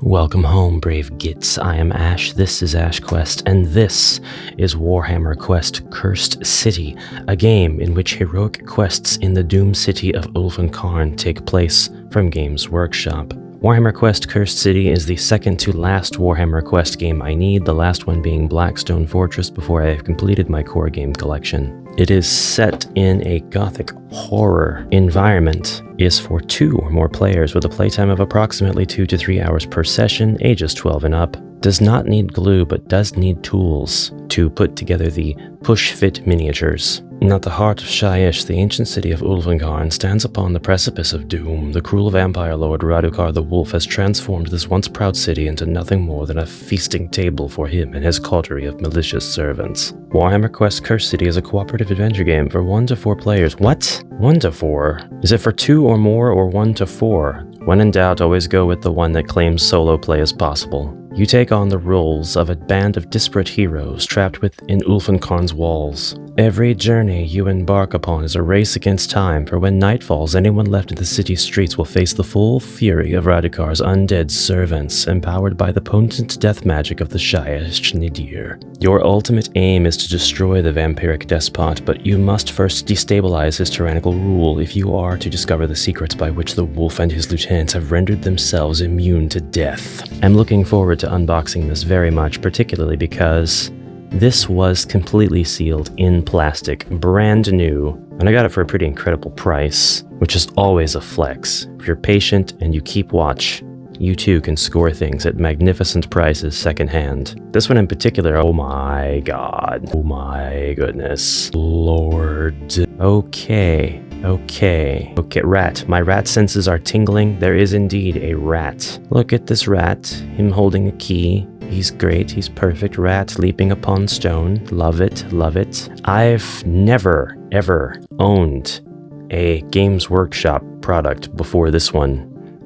Welcome home, brave gits. I am Ash, this is Ash Quest, and this is Warhammer Quest Cursed City, a game in which heroic quests in the doomed city of Ulfenkarn take place from Games Workshop. Warhammer Quest Cursed City is the second to last Warhammer Quest game I need, the last one being Blackstone Fortress before I have completed my core game collection. It is set in a gothic horror environment, is for 2 or more players with a playtime of approximately 2 to 3 hours per session, ages 12 and up. Does not need glue, but does need tools to put together the push-fit miniatures. At the heart of Shyish, the ancient city of Ulfenkarn stands upon the precipice of doom. The cruel vampire lord Radukar the Wolf has transformed this once proud city into nothing more than a feasting table for him and his coterie of malicious servants. Warhammer Quest Cursed City is a cooperative adventure game for 1 to 4 players. What? 1 to 4? Is it for 2 or more or 1 to 4? When in doubt, always go with the one that claims solo play as possible. You take on the roles of a band of disparate heroes trapped within Ulfenkarn's walls. Every journey you embark upon is a race against time, for when night falls, anyone left in the city's streets will face the full fury of Radukar's undead servants, empowered by the potent death magic of the Shyish Nadir. Your ultimate aim is to destroy the vampiric despot, but you must first destabilize his tyrannical rule if you are to discover the secrets by which the wolf and his lieutenants have rendered themselves immune to death. I'm looking forward to unboxing this very much, particularly because this was completely sealed in plastic, brand new, and I got it for a pretty incredible price, which is always a flex. If you're patient and you keep watch, you too can score things at magnificent prices secondhand. This one in particular, oh my god, oh my goodness, lord. Okay, rat. My rat senses are tingling. There is indeed a rat. Look at this rat, him holding a key. He's great, he's perfect. Rat leaping upon stone. Love it, love it. I've never, ever owned a Games Workshop product before this one,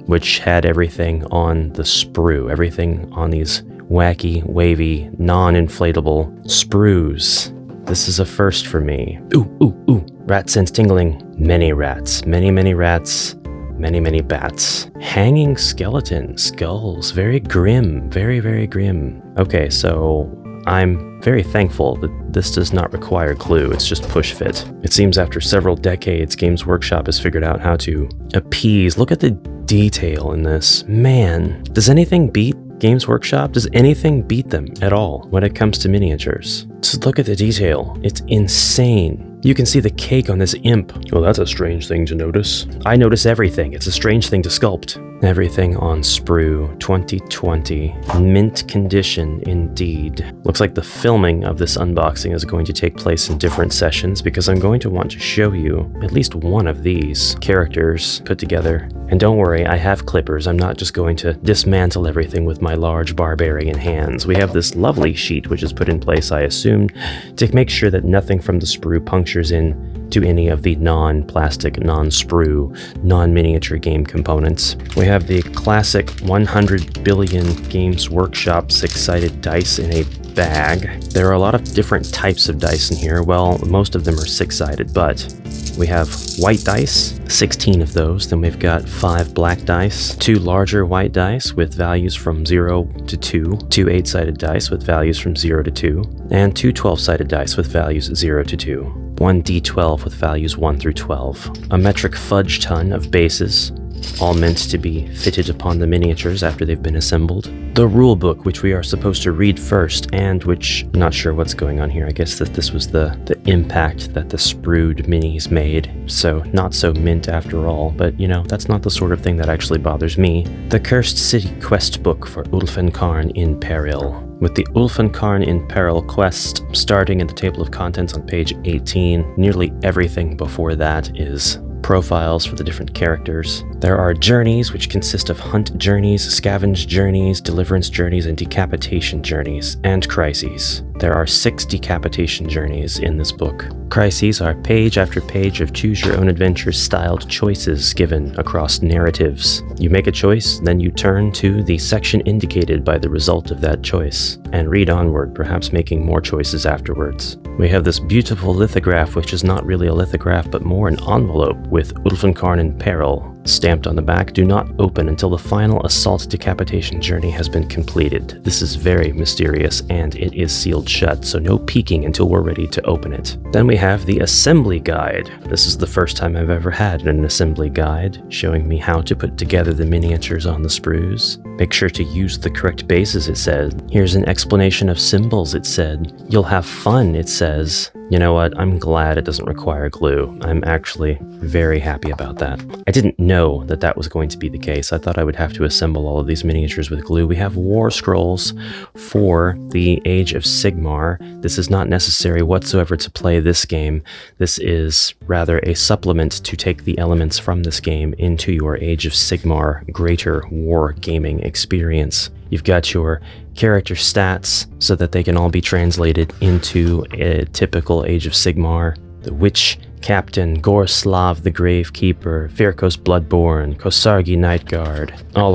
which had everything on the sprue, everything on these wacky, wavy, non-inflatable sprues. This is a first for me. Ooh, rat sense tingling. Many rats, many rats. Many bats. Hanging skeleton skulls. Very grim. Very grim. Okay, so I'm very thankful that this does not require glue. It's just push fit. It seems after several decades, Games Workshop has figured out how to appease. Look at the detail in this. Man, does anything beat Games Workshop? Does anything beat them at all when it comes to miniatures? Just look at the detail. It's insane. You can see the cake on this imp. Well, that's a strange thing to notice. I notice everything. It's a strange thing to sculpt. Everything on sprue 2020. Mint condition indeed. Looks like the filming of this unboxing is going to take place in different sessions because I'm going to want to show you at least one of these characters put together. And don't worry, I have clippers. I'm not just going to dismantle everything with my large barbarian hands. We have this lovely sheet which is put in place, I assume, to make sure that nothing from the sprue punctures in to any of the non-plastic, non-sprue, non-miniature game components. We have the classic 100 billion Games Workshop 6-sided dice in a bag. There are a lot of different types of dice in here. Well, most of them are 6-sided, but we have white dice, 16 of those. Then we've got 5 black dice, 2 larger white dice with values from 0 to 2, 2 8-sided dice with values from 0 to 2, and 2 12-sided dice with values 0 to 2. 1 D12 with values 1 through 12. A metric fudge ton of bases, all meant to be fitted upon the miniatures after they've been assembled. The rulebook, which we are supposed to read first, and which, I'm not sure what's going on here. I guess that this was the impact that the sprued minis made, so not so mint after all, but you know, that's not the sort of thing that actually bothers me. The Cursed City quest book for Ulfenkarn in Peril. With the Ulfenkarn in Peril quest starting in the table of contents on page 18, nearly everything before that is profiles for the different characters. There are journeys, which consist of hunt journeys, scavenge journeys, deliverance journeys, and decapitation journeys, and crises. There are 6 decapitation journeys in this book. Crises are page after page of choose-your-own-adventure styled choices given across narratives. You make a choice, then you turn to the section indicated by the result of that choice, and read onward, perhaps making more choices afterwards. We have this beautiful lithograph, which is not really a lithograph, but more an envelope with Ulfenkarn in Peril stamped on the back, do not open until the final assault decapitation journey has been completed. This is very mysterious and it is sealed shut, so no peeking until we're ready to open it. Then we have the assembly guide. This is the first time I've ever had an assembly guide showing me how to put together the miniatures on the sprues. Make sure to use the correct bases, it said. Here's an explanation of symbols, it said. You'll have fun, it says. You know what? I'm glad it doesn't require glue. I'm actually very happy about that. I didn't know that that was going to be the case. I thought I would have to assemble all of these miniatures with glue. We have war scrolls for the Age of Sigmar. This is not necessary whatsoever to play this game. This is rather a supplement to take the elements from this game into your Age of Sigmar greater war gaming experience. You've got your character stats so that they can all be translated into a typical Age of Sigmar. The Witch Captain, Gorslav the Gravekeeper, Firkos Bloodborne, Kosargi Nightguard. All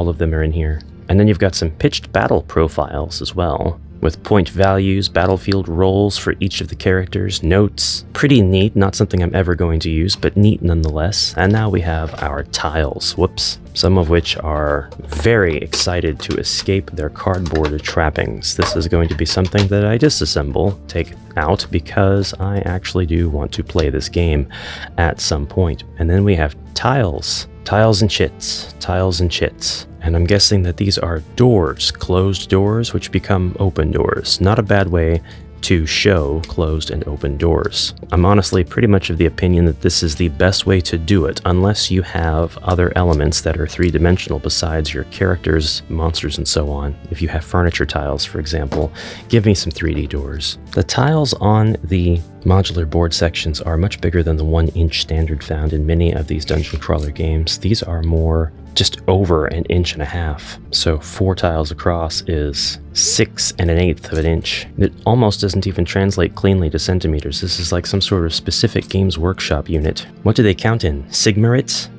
of them are in here. And then you've got some pitched battle profiles as well, with point values, battlefield roles for each of the characters, notes. Pretty neat, not something I'm ever going to use, but neat nonetheless. And now we have our tiles, whoops. Some of which are very excited to escape their cardboard trappings. This is going to be something that I disassemble, take out, because I actually do want to play this game at some point. And then we have tiles. Tiles and chits. Tiles and chits. And I'm guessing that these are doors, closed doors, which become open doors. Not a bad way to show closed and open doors. I'm honestly pretty much of the opinion that this is the best way to do it, unless you have other elements that are three-dimensional besides your characters, monsters, and so on. If you have furniture tiles, for example, give me some 3D doors. The tiles on the modular board sections are much bigger than the 1-inch standard found in many of these dungeon crawler games. These are more just over 1.5 inches. So 4 tiles across is 6 1/8 of an inch. It almost doesn't even translate cleanly to centimeters. This is like some sort of specific Games Workshop unit. What do they count in? Sigmarits?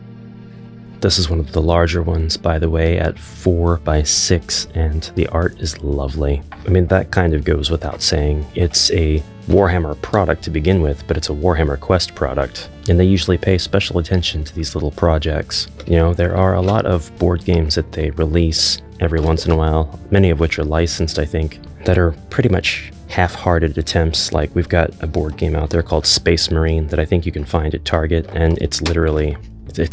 This is one of the larger ones, by the way, at 4 by 6, and the art is lovely. I mean, that kind of goes without saying. It's a Warhammer product to begin with, but it's a Warhammer Quest product, and they usually pay special attention to these little projects. You know, there are a lot of board games that they release every once in a while, many of which are licensed, I think, that are pretty much half-hearted attempts. Like, we've got a board game out there called Space Marine that I think you can find at Target, and it's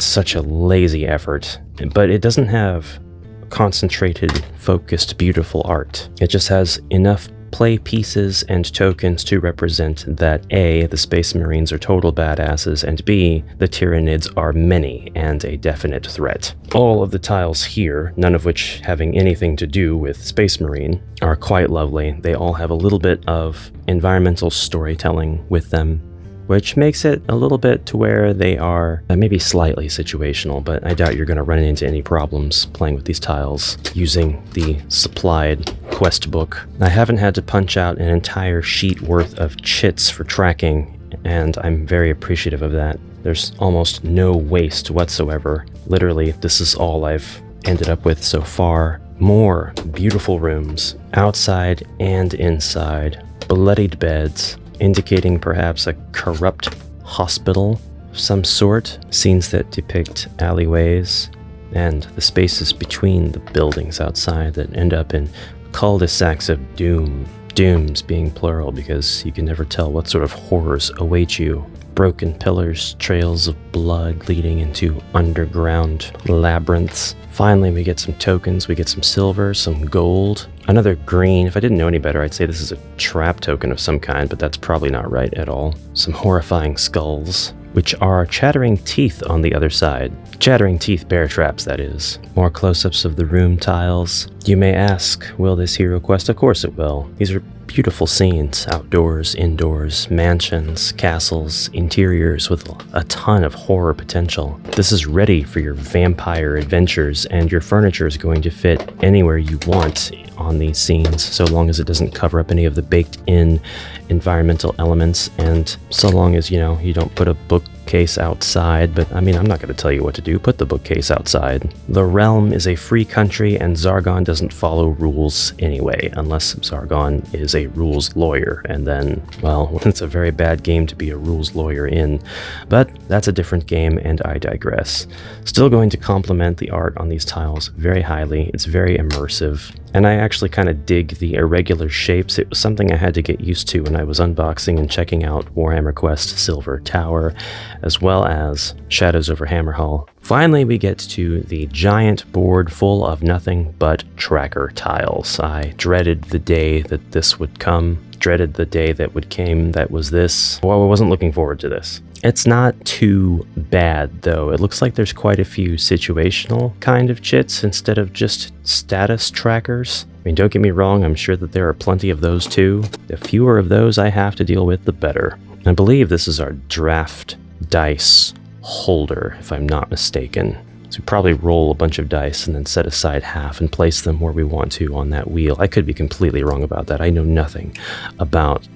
such a lazy effort, but it doesn't have concentrated, focused, beautiful art. It just has enough play pieces and tokens to represent that A, the Space Marines are total badasses, and B, the Tyranids are many and a definite threat. All of the tiles here, none of which having anything to do with Space Marine, are quite lovely. They all have a little bit of environmental storytelling with them, which makes it a little bit to where they are maybe slightly situational, but I doubt you're going to run into any problems playing with these tiles using the supplied quest book. I haven't had to punch out an entire sheet worth of chits for tracking, and I'm very appreciative of that. There's almost no waste whatsoever. Literally, this is all I've ended up with so far. More beautiful rooms, outside and inside, bloodied beds, indicating perhaps a corrupt hospital of some sort, scenes that depict alleyways, and the spaces between the buildings outside that end up in cul-de-sacs of doom. Dooms being plural because you can never tell what sort of horrors await you. Broken pillars, trails of blood leading into underground labyrinths. Finally, we get some tokens. We get some silver, some gold, another green. If I didn't know any better, I'd say this is a trap token of some kind, but that's probably not right at all. Some horrifying skulls, which are chattering teeth on the other side. Chattering teeth bear traps, that is. More close-ups of the room tiles. You may ask, will this HeroQuest? Of course it will. These are beautiful scenes, outdoors, indoors, mansions, castles, interiors with a ton of horror potential. This is ready for your vampire adventures, and your furniture is going to fit anywhere you want on these scenes, so long as it doesn't cover up any of the baked-in environmental elements, and so long as, you know, you don't put a book bookcase outside, but I mean, I'm not going to tell you what to do. Put the bookcase outside. The realm is a free country, and Zargon doesn't follow rules anyway, unless Zargon is a rules lawyer, and then, well, it's a very bad game to be a rules lawyer in. But that's a different game, and I digress. Still going to compliment the art on these tiles very highly. It's very immersive, and I actually kind of dig the irregular shapes. It was something I had to get used to when I was unboxing and checking out Warhammer Quest Silver Tower, as well as Shadows over Hammerhall. Finally, we get to the giant board full of nothing but tracker tiles. I dreaded the day that this would come, dreaded the day that came that was this. Well, I wasn't looking forward to this. It's not too bad, though. It looks like there's quite a few situational kind of chits instead of just status trackers. I mean, don't get me wrong, I'm sure that there are plenty of those too. The fewer of those I have to deal with, the better. I believe this is our draft dice holder, if I'm not mistaken. So we probably roll a bunch of dice and then set aside half and place them where we want to on that wheel. I could be completely wrong about that. I know nothing about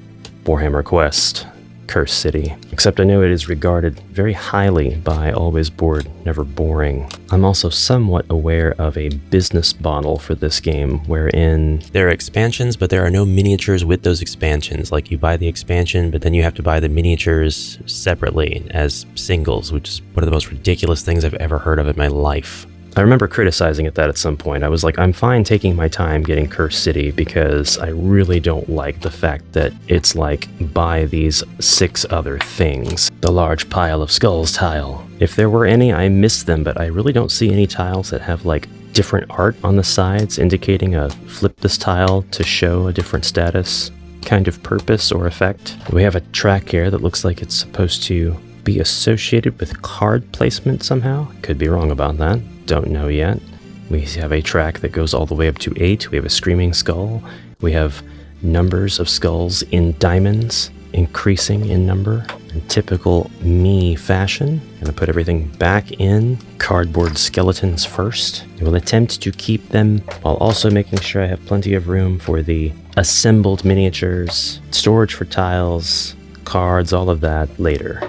Warhammer Quest Cursed City, except I know it is regarded very highly by Always Bored, Never Boring. I'm also somewhat aware of a business model for this game, wherein there are expansions, but there are no miniatures with those expansions. Like, you buy the expansion, but then you have to buy the miniatures separately as singles, which is one of the most ridiculous things I've ever heard of in my life. I remember criticizing it that at some point. I was like, I'm fine taking my time getting Cursed City because I really don't like the fact that it's like, buy these 6 other things. The large pile of skulls tile. If there were any, I missed them, but I really don't see any tiles that have like different art on the sides indicating a flip this tile to show a different status kind of purpose or effect. We have a track here that looks like it's supposed to be associated with card placement somehow. Could be wrong about that. Don't know yet. We have a track that goes all the way up to 8. We have a screaming skull. We have numbers of skulls in diamonds, increasing in number in typical me fashion. Gonna put everything back in. Cardboard skeletons first. I will attempt to keep them while also making sure I have plenty of room for the assembled miniatures, storage for tiles, cards, all of that later.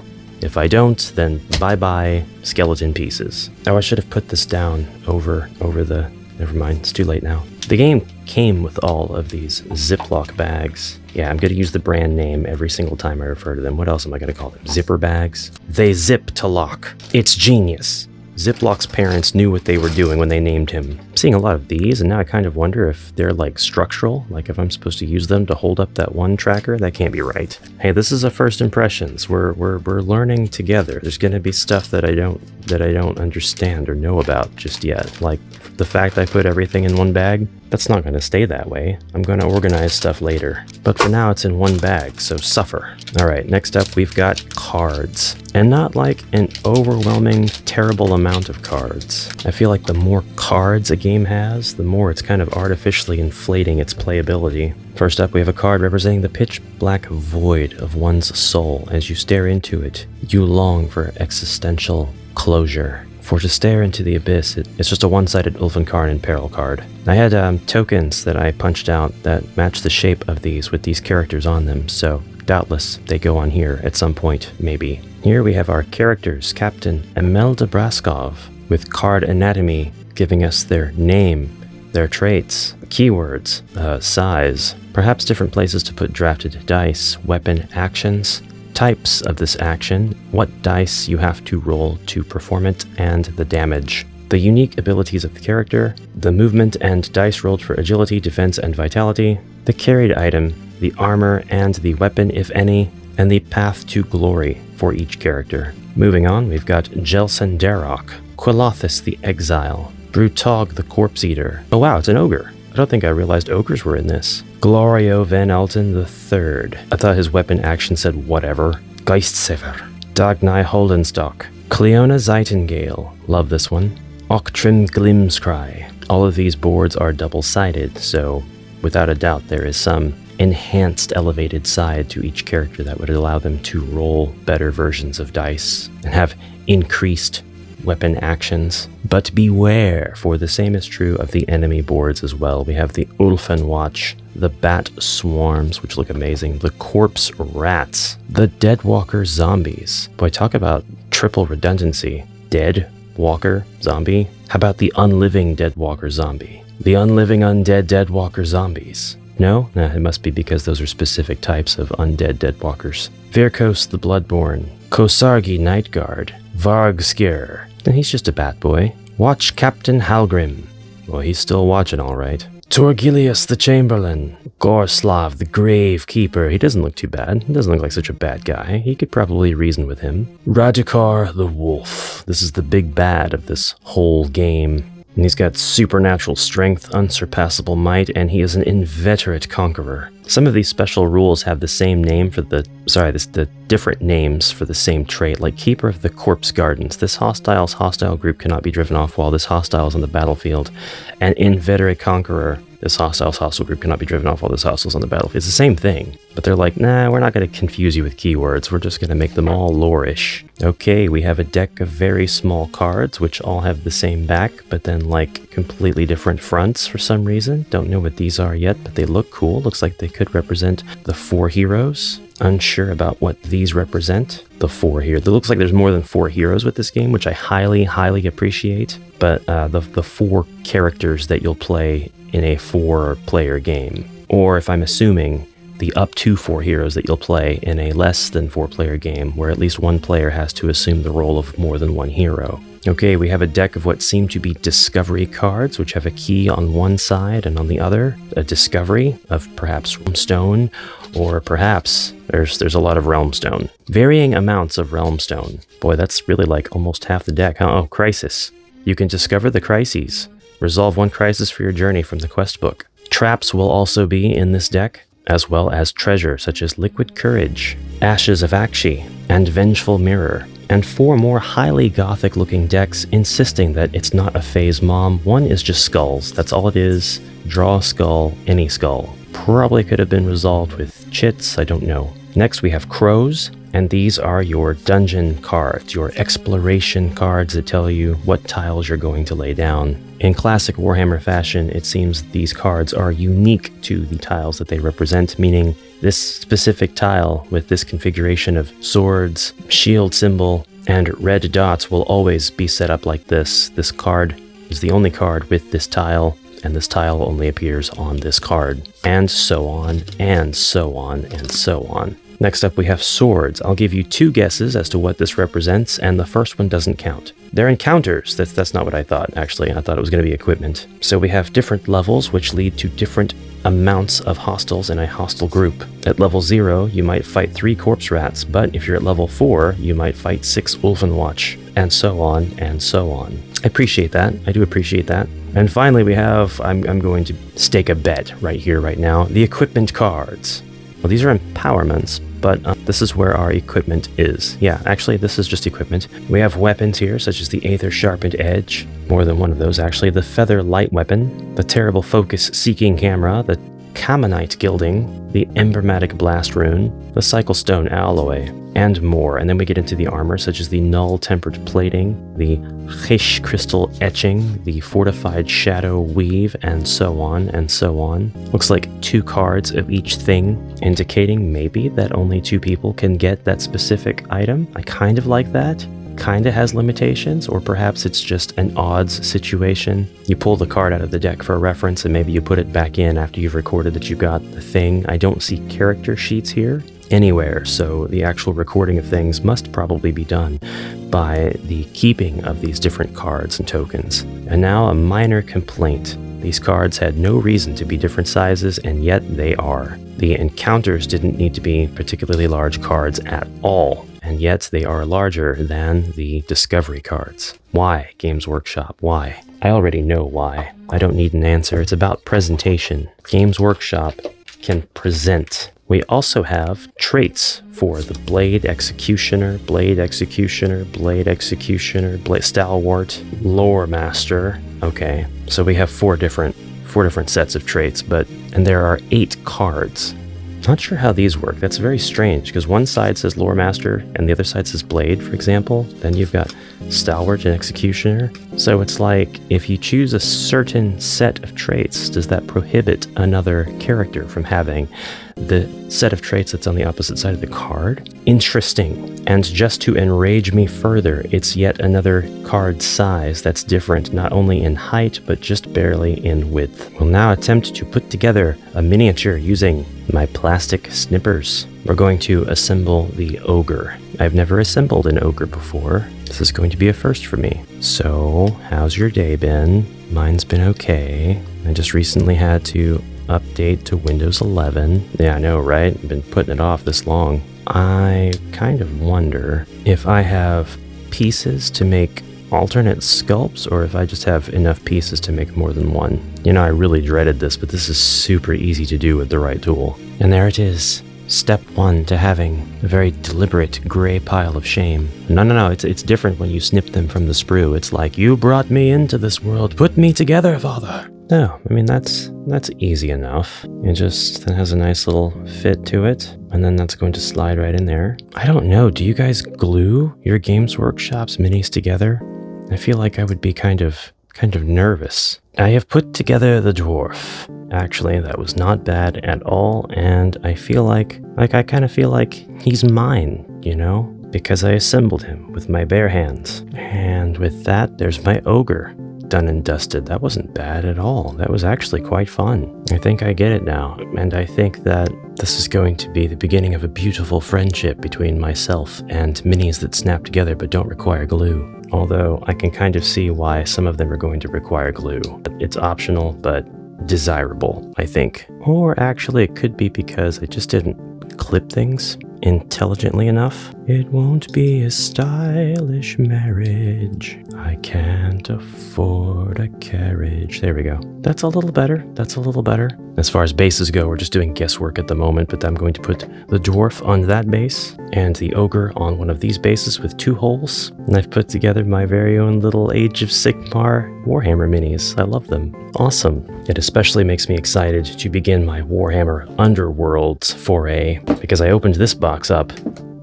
If I don't, then bye-bye skeleton pieces. Oh, I should have put this down over the... Never mind, it's too late now. The game came with all of these Ziploc bags. Yeah, I'm going to use the brand name every single time I refer to them. What else am I going to call them? Zipper bags? They zip to lock. It's genius. Ziploc's parents knew what they were doing when they named him. I'm seeing a lot of these, and now I kind of wonder if they're like structural, like if I'm supposed to use them to hold up that one tracker. That can't be right. Hey, this is a first impressions. We're learning together. There's gonna be stuff that I don't understand or know about just yet. Like the fact I put everything in one bag. That's not gonna stay that way. I'm gonna organize stuff later. But for now, it's in one bag, so suffer. All right, next up, we've got cards. And not like an overwhelming, terrible amount of cards. I feel like the more cards a game has, the more it's kind of artificially inflating its playability. First up, we have a card representing the pitch black void of one's soul. As you stare into it, you long for existential closure. For to stare into the abyss, it's just a one-sided Ulfenkarn in peril card. I had tokens that I punched out that match the shape of these with these characters on them, so doubtless they go on here at some point, maybe. Here we have our characters, Captain Imelda Braskov, with card anatomy giving us their name, their traits, keywords, size, perhaps different places to put drafted dice, weapon actions, types of this action, what dice you have to roll to perform it, and the damage. The unique abilities of the character, the movement and dice rolled for agility, defense, and vitality, the carried item, the armor and the weapon, if any, and the path to glory for each character. Moving on, we've got Jelson Darok, Quelothis the Exile, Brutog the Corpse Eater. Oh wow, it's an ogre. I don't think I realized ogres were in this. Glorio Van Alten III. I thought his weapon action said whatever. Geistsever. Dagnai Holdenstock. Cleona Zeitengale. Love this one. Oktrim Glimskry. All of these boards are double-sided, so without a doubt there is some enhanced elevated side to each character that would allow them to roll better versions of dice and have increased weapon actions. But beware, for the same is true of the enemy boards as well. We have the Ulfenwatch, the Bat Swarms, which look amazing, the Corpse Rats, the Deadwalker Zombies. Boy, talk about triple redundancy. Dead, walker, zombie. How about the unliving dead walker zombie? The unliving undead dead walker zombies. No? Nah, it must be because those are specific types of undead dead walkers. Virkos the Bloodborne. Kosargi Nightguard. Vargskir. He's just a bat boy. Watch Captain Halgrim. Well, he's still watching all right. Torgilius the Chamberlain. Gorslav the Gravekeeper. He doesn't look too bad. He doesn't look like such a bad guy. He could probably reason with him. Radukar the Wolf. This is the big bad of this whole game. And he's got supernatural strength, unsurpassable might, and he is an inveterate conqueror. Some of these special rules have the same name for the different names for the same trait, like Keeper of the Corpse Gardens. This hostile group cannot be driven off while this hostile is on the battlefield. And inveterate conqueror, this hostile group cannot be driven off while this hostile is on the battlefield. It's the same thing, but they're like, nah, we're not going to confuse you with keywords. We're just going to make them all lore-ish. Okay, we have a deck of very small cards, which all have the same back, but then like completely different fronts for some reason. Don't know what these are yet, but they look cool. Looks like they could represent the 4 heroes. Unsure about what these represent. The 4 here. It looks like there's more than 4 heroes with this game, which I highly, highly appreciate. But the 4 characters that you'll play in a 4-player game. Or if I'm assuming, the up to 4 heroes that you'll play in a less than 4-player game, where at least one player has to assume the role of more than one hero. Okay, we have a deck of what seem to be discovery cards, which have a key on one side and on the other, a discovery of perhaps Realmstone, or perhaps there's a lot of Realmstone. Varying amounts of Realmstone. Boy, that's really like almost half the deck, huh? Oh, Crisis. You can discover the crises. Resolve 1 crisis for your journey from the quest book. Traps will also be in this deck, as well as treasure such as Liquid Courage, Ashes of Akshi, and Vengeful Mirror. And 4 more highly gothic-looking decks insisting that it's not a phase mom. 1 is just skulls. That's all it is. Draw a skull, any skull. Probably could have been resolved with chits, I don't know. Next we have crows, and these are your dungeon cards, your exploration cards that tell you what tiles you're going to lay down. In classic Warhammer fashion, it seems these cards are unique to the tiles that they represent, meaning this specific tile with this configuration of swords, shield symbol, and red dots will always be set up like this. This card is the only card with this tile, and this tile only appears on this card. And so on, and so on, and so on. Next up we have swords. I'll give you 2 guesses as to what this represents, and the first one doesn't count. They're encounters. That's not what I thought, actually. I thought it was going to be equipment. So we have different levels, which lead to different amounts of hostiles in a hostile group. At level 0, you might fight 3 corpse rats, but if you're at level 4, you might fight 6 Ulvenwatch, and so on, and so on. I appreciate that. I do appreciate that. And finally we have, I'm going to stake a bet right here, right now, the equipment cards. Well, these are empowerments, but this is where our equipment is. Yeah, actually, this is just equipment. We have weapons here, such as the Aether Sharpened Edge. More than one of those, actually. The Feather Light Weapon, the Terrible Focus Seeking Camera, the Kamonite Gilding, the Emblematic Blast Rune, the Cyclestone Alloy, and more. And then we get into the armor, such as the Null Tempered Plating, the Chish Crystal Etching, the Fortified Shadow Weave, and so on, and so on. Looks like 2 cards of each thing, indicating maybe that only 2 people can get that specific item. I kind of like that. Kinda has limitations, or perhaps it's just an odds situation. You pull the card out of the deck for a reference and maybe you put it back in after you've recorded that you got the thing. I don't see character sheets here anywhere, so the actual recording of things must probably be done by the keeping of these different cards and tokens. And now a minor complaint. These cards had no reason to be different sizes, and yet they are. The encounters didn't need to be particularly large cards at all, and yet they are larger than the discovery cards. Why, Games Workshop? Why? I already know why. I don't need an answer. It's about presentation. Games Workshop can present. We also have traits for the Blade Executioner, Blade Executioner, Blade Executioner, Blade Stalwart, Lore Master. Okay, so we have four different sets of traits, and there are 8 cards. Not sure how these work. That's very strange, because one side says Lore Master and the other side says Blade, for example. Then you've got Stalwart and Executioner. So it's like, if you choose a certain set of traits, does that prohibit another character from having the set of traits that's on the opposite side of the card. Interesting. And just to enrage me further, it's yet another card size that's different, not only in height, but just barely in width. We'll now attempt to put together a miniature using my plastic snippers. We're going to assemble the ogre. I've never assembled an ogre before. This is going to be a first for me. So, how's your day been? Mine's been okay. I just recently had to update to Windows 11. Yeah, I know, right? I've been putting it off this long. I kind of wonder if I have pieces to make alternate sculpts, or if I just have enough pieces to make more than one. You know, I really dreaded this, but this is super easy to do with the right tool. And there it is. Step 1 to having a very deliberate gray pile of shame. No, it's different when you snip them from the sprue. It's like, you brought me into this world, put me together, father. No, I mean, that's easy enough. It just has a nice little fit to it, and then that's going to slide right in there. I don't know, do you guys glue your Games Workshop's minis together? I feel like I would be kind of nervous. I have put together the dwarf. Actually, that was not bad at all, and I feel like I kind of feel like he's mine, you know? Because I assembled him with my bare hands. And with that, there's my ogre. Done and dusted. That wasn't bad at all. That was actually quite fun. I think I get it now, and I think that this is going to be the beginning of a beautiful friendship between myself and minis that snap together but don't require glue. Although I can kind of see why some of them are going to require glue. It's optional, but desirable, I think. Or actually, it could be because I just didn't clip things intelligently enough. It won't be a stylish marriage. I can't afford a carriage. There we go. That's a little better. That's a little better. As far as bases go, we're just doing guesswork at the moment, but I'm going to put the dwarf on that base and the ogre on one of these bases with 2 holes. And I've put together my very own little Age of Sigmar Warhammer minis. I love them. Awesome. It especially makes me excited to begin my Warhammer Underworlds foray, because I opened this box up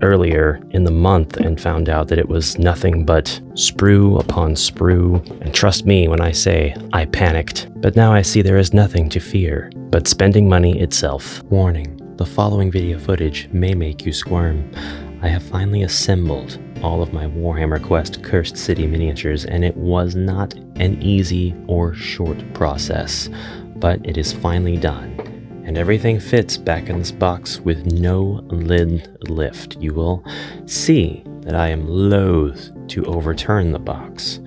earlier in the month and found out that it was nothing but sprue upon sprue. And trust me when I say I panicked. But now I see there is nothing to fear but spending money itself. Warning, the following video footage may make you squirm. I have finally assembled all of my Warhammer Quest Cursed City miniatures, and it was not an easy or short process, but it is finally done. And everything fits back in this box with no lid lift. You will see that I am loath to overturn the box,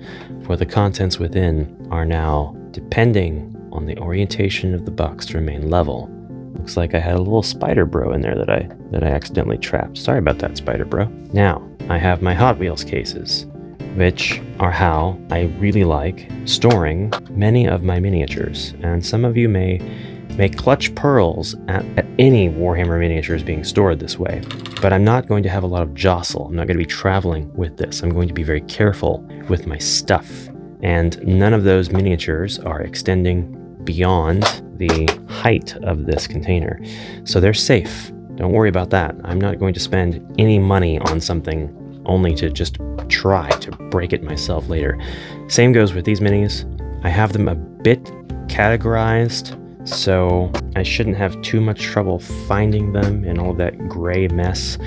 for the contents within are now, depending on the orientation of the box, to remain level. Looks like I had a little spider bro in there that I accidentally trapped. Sorry about that, spider bro. Now, I have my Hot Wheels cases, which are how I really like storing many of my miniatures. And some of you may clutch pearls at any Warhammer miniatures being stored this way. But I'm not going to have a lot of jostle. I'm not going to be traveling with this. I'm going to be very careful with my stuff. And none of those miniatures are extending beyond the height of this container. So they're safe. Don't worry about that. I'm not going to spend any money on something only to just try to break it myself later. Same goes with these minis. I have them a bit categorized, so I shouldn't have too much trouble finding them in all of that gray mess.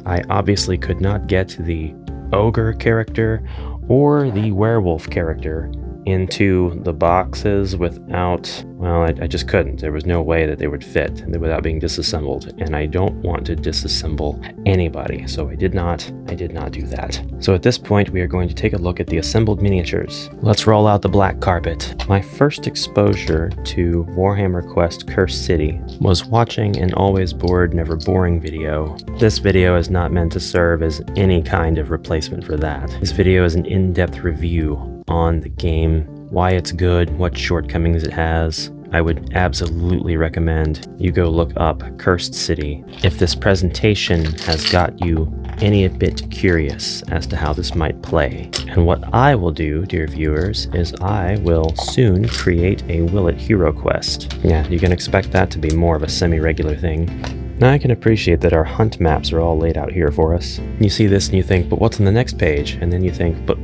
I obviously could not get the ogre character or the werewolf character into the boxes without, well, I just couldn't. There was no way that they would fit without being disassembled, and I don't want to disassemble anybody, so I did not do that. So at this point, we are going to take a look at the assembled miniatures. Let's roll out the black carpet. My first exposure to Warhammer Quest Cursed City was watching an always bored, never boring video. This video is not meant to serve as any kind of replacement for that. This video is an in-depth review on the game, why it's good, what shortcomings it has. I would absolutely recommend you go look up Cursed City if this presentation has got you any bit curious as to how this might play. And what I will do, dear viewers, is I will soon create a Will It HeroQuest. Yeah, you can expect that to be more of a semi-regular thing. Now I can appreciate that our hunt maps are all laid out here for us. You see this and you think, but what's on the next page? And then you think, but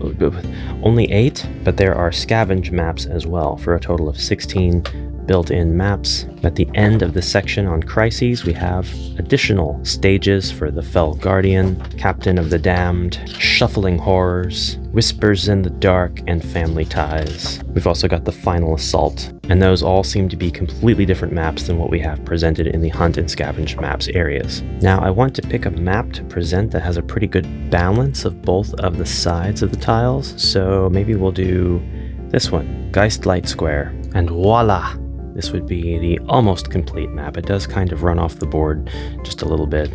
only 8? But there are scavenge maps as well for a total of 16 built-in maps. At the end of the section on crises, we have additional stages for the Fell Guardian, Captain of the Damned, Shuffling Horrors, Whispers in the Dark, and Family Ties. We've also got the Final Assault, and those all seem to be completely different maps than what we have presented in the Hunt and Scavenge maps areas. Now, I want to pick a map to present that has a pretty good balance of both of the sides of the tiles, so maybe we'll do this one, Geistlight Square, and voila! This would be the almost complete map. It does kind of run off the board just a little bit.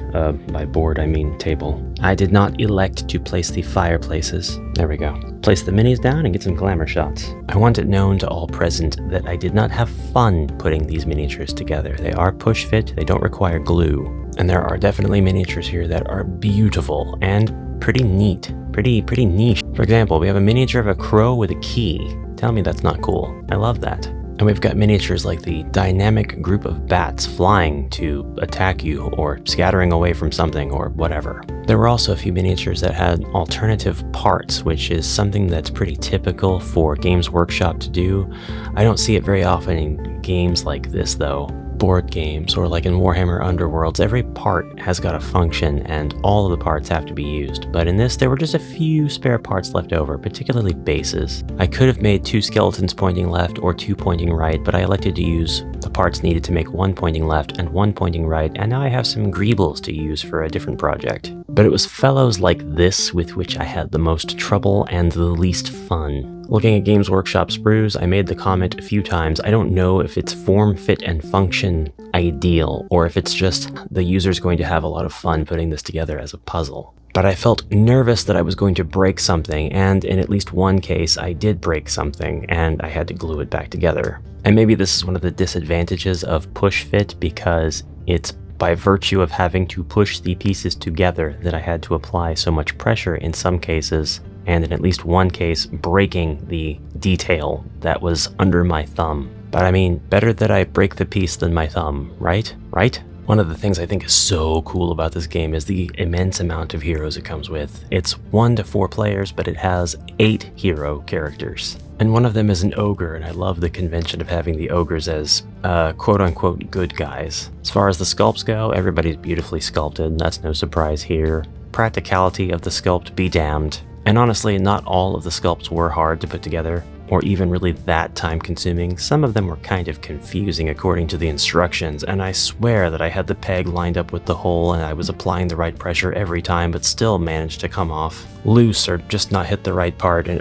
By board, I mean table. I did not elect to place the fireplaces. There we go. Place the minis down and get some glamour shots. I want it known to all present that I did not have fun putting these miniatures together. They are push fit, they don't require glue. And there are definitely miniatures here that are beautiful and pretty neat. Pretty niche. For example, we have a miniature of a crow with a key. Tell me that's not cool. I love that. And we've got miniatures like the dynamic group of bats flying to attack you or scattering away from something or whatever. There were also a few miniatures that had alternative parts, which is something that's pretty typical for Games Workshop to do. I don't see it very often in games like this though. Board games or like in Warhammer Underworlds, every part has got a function and all of the parts have to be used. But in this, there were just a few spare parts left over, particularly bases. I could have made 2 skeletons pointing left or 2 pointing right, but I elected to use the parts needed to make 1 pointing left and 1 pointing right, and now I have some greebles to use for a different project. But it was fellows like this with which I had the most trouble and the least fun. Looking at Games Workshop sprues, I made the comment a few times, I don't know if it's form, fit, and function ideal, or if it's just the user's going to have a lot of fun putting this together as a puzzle. But I felt nervous that I was going to break something, and in at least one case, I did break something, and I had to glue it back together. And maybe this is one of the disadvantages of push fit, because it's by virtue of having to push the pieces together that I had to apply so much pressure in some cases, and in at least one case, breaking the detail that was under my thumb. But I mean, better that I break the piece than my thumb, right? Right? One of the things I think is so cool about this game is the immense amount of heroes it comes with. It's 1 to 4 players, but it has 8 hero characters. And one of them is an ogre, and I love the convention of having the ogres as quote-unquote good guys. As far as the sculpts go, everybody's beautifully sculpted, that's no surprise here. Practicality of the sculpt be damned. And honestly, not all of the sculpts were hard to put together, or even really that time-consuming. Some of them were kind of confusing according to the instructions, and I swear that I had the peg lined up with the hole and I was applying the right pressure every time, but still managed to come off loose or just not hit the right part, and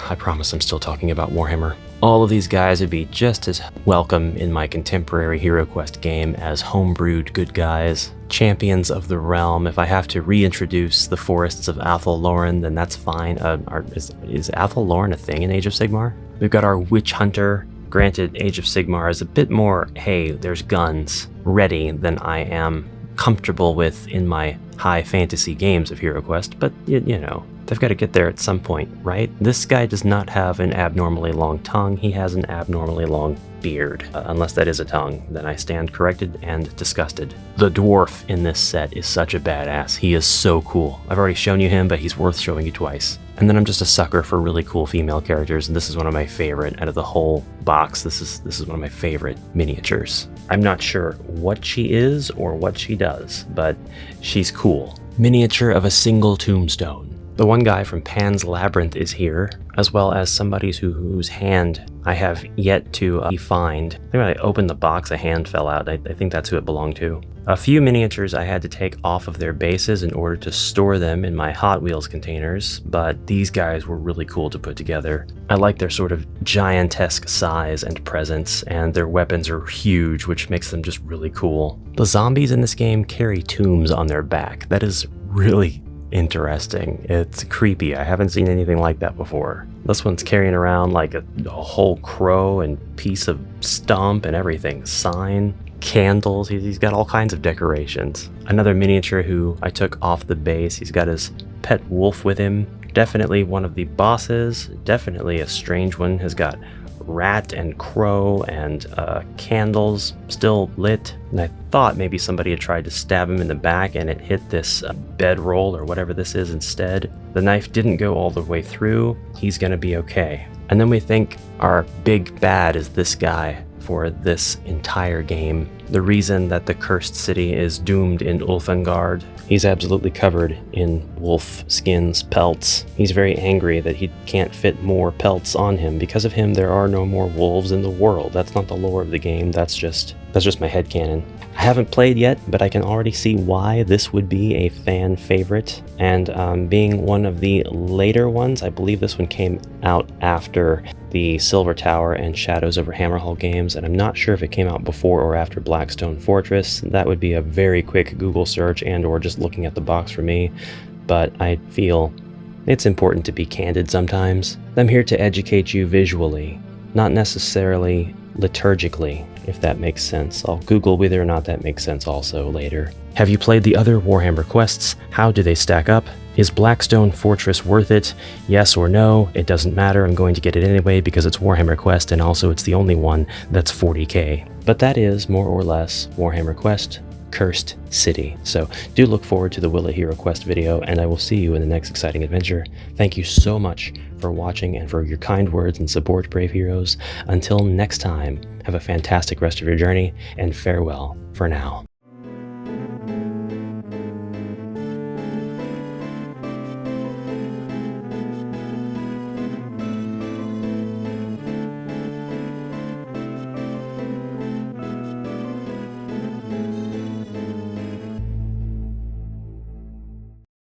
I promise I'm still talking about Warhammer. All of these guys would be just as welcome in my contemporary HeroQuest game as homebrewed good guys, champions of the realm. If I have to reintroduce the forests of Athel Loren, then that's fine. Is Athel Loren a thing in Age of Sigmar? We've got our Witch Hunter. Granted, Age of Sigmar is a bit more, hey, there's guns, ready than I am comfortable with in my high fantasy games of HeroQuest, but you know, they've got to get there at some point, right? This guy does not have an abnormally long tongue, he has an abnormally long beard. Unless that is a tongue, then I stand corrected and disgusted. The dwarf in this set is such a badass. He is so cool. I've already shown you him, but he's worth showing you twice. And then I'm just a sucker for really cool female characters, and this is one of my favorite out of the whole box. This is one of my favorite miniatures. I'm not sure what she is or what she does, but she's cool. Miniature of a single tombstone. The one guy from Pan's Labyrinth is here, as well as somebody whose hand I have yet to find. I think when I opened the box, a hand fell out. I think that's who it belonged to. A few miniatures I had to take off of their bases in order to store them in my Hot Wheels containers, but these guys were really cool to put together. I like their sort of giantesque size and presence, and their weapons are huge, which makes them just really cool. The zombies in this game carry tombs on their back. That is really interesting. It's creepy. I haven't seen anything like that before. This one's carrying around like a whole crow and piece of stump and everything. Sign, candles. He's got all kinds of decorations. Another miniature who I took off the base. He's got his pet wolf with him. Definitely one of the bosses. Definitely a strange one. Has got rat and crow and candles still lit, and I thought maybe somebody had tried to stab him in the back and it hit this bedroll or whatever this is instead. The knife didn't go all the way through. He's gonna be okay. And then we think our big bad is this guy, for this entire game. The reason that the cursed city is doomed in Ulfengard, he's absolutely covered in wolf skins, pelts. He's very angry that he can't fit more pelts on him. Because of him, there are no more wolves in the world. That's not the lore of the game. That's just my headcanon. I haven't played yet, but I can already see why this would be a fan favorite. And being one of the later ones, I believe this one came out after the Silver Tower and Shadows over Hammerhall games, and I'm not sure if it came out before or after Blackstone Fortress. That would be a very quick Google search and or just looking at the box for me, but I feel it's important to be candid sometimes. I'm here to educate you visually, not necessarily liturgically, if that makes sense. I'll Google whether or not that makes sense also later. Have you played the other Warhammer quests? How do they stack up? Is Blackstone Fortress worth it? Yes or no? It doesn't matter. I'm going to get it anyway because it's Warhammer Quest, and also it's the only one that's 40k. But that is more or less Warhammer Quest Cursed City. So do look forward to the Will It HeroQuest video, and I will see you in the next exciting adventure. Thank you so much for watching and for your kind words and support, brave heroes. Until next time, have a fantastic rest of your journey, and farewell for now.